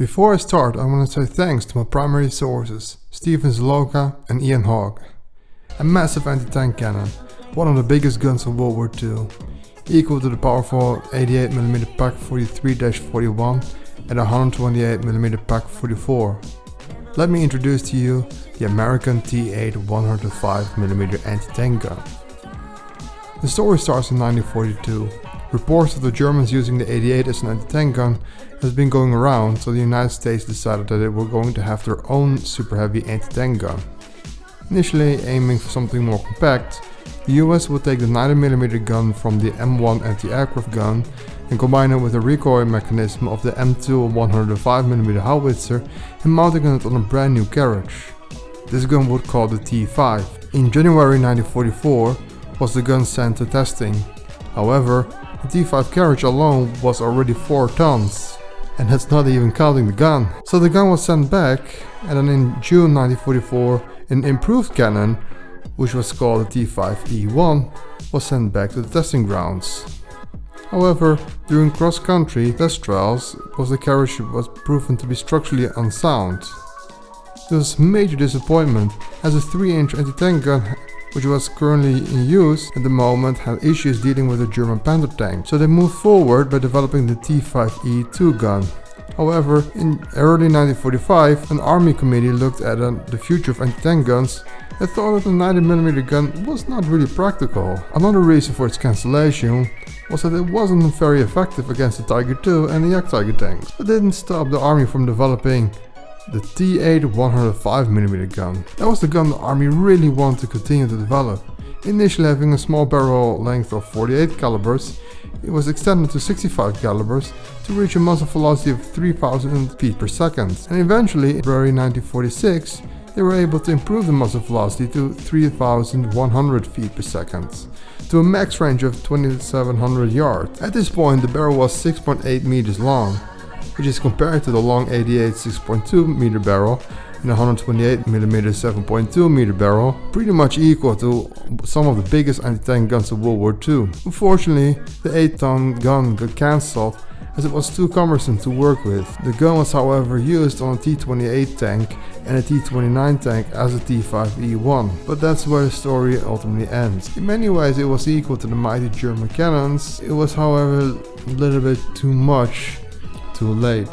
Before I start, I want to say thanks to my primary sources, Stevens Loka and Ian Hogg. A massive anti-tank cannon, one of the biggest guns of World War II, equal to the powerful 88mm Pak 43-41 and 128mm Pak 44. Let me introduce to you the American T8 105mm anti-tank gun. The story starts in 1942. Reports of the Germans using the 88 as an anti-tank gun has been going around, so the United States decided that they were going to have their own super heavy anti-tank gun. Initially aiming for something more compact, the US would take the 90mm gun from the M1 anti-aircraft gun and combine it with the recoil mechanism of the M2 105mm howitzer and mounting it on a brand new carriage. This gun would call the T5. In January 1944 was the gun sent to testing. However, the T5 carriage alone was already 4 tons, and that's not even counting the gun. So the gun was sent back, and then in June 1944 an improved cannon, which was called the T5E1, was sent back to the testing grounds. However, during cross-country test trials, the carriage was proven to be structurally unsound. This was a major disappointment, as a 3-inch anti-tank gun which was currently in use at the moment had issues dealing with the German Panther tank, so they moved forward by developing the T5E2 gun. However, in early 1945 an army committee looked at the future of anti-tank guns and thought that the 90mm gun was not really practical. Another reason for its cancellation was that it wasn't very effective against the Tiger II and the Yak Tiger tanks. It didn't stop the army from developing the T8 105mm gun. That was the gun the army really wanted to continue to develop. Initially having a small barrel length of 48 calibers, it was extended to 65 calibers to reach a muzzle velocity of 3000 feet per second. And eventually, in February 1946, they were able to improve the muzzle velocity to 3100 feet per second, to a max range of 2700 yards. At this point, the barrel was 6.8 meters long, which is compared to the long 88 6.2 meter barrel and the 128mm 7.2 meter barrel, pretty much equal to some of the biggest anti-tank guns of World War II. Unfortunately, the 8-ton gun got cancelled as it was too cumbersome to work with. The gun was however used on a T-28 tank and a T-29 tank as a T5E1, but that's where the story ultimately ends. In many ways it was equal to the mighty German cannons. It was however a little bit too much too late.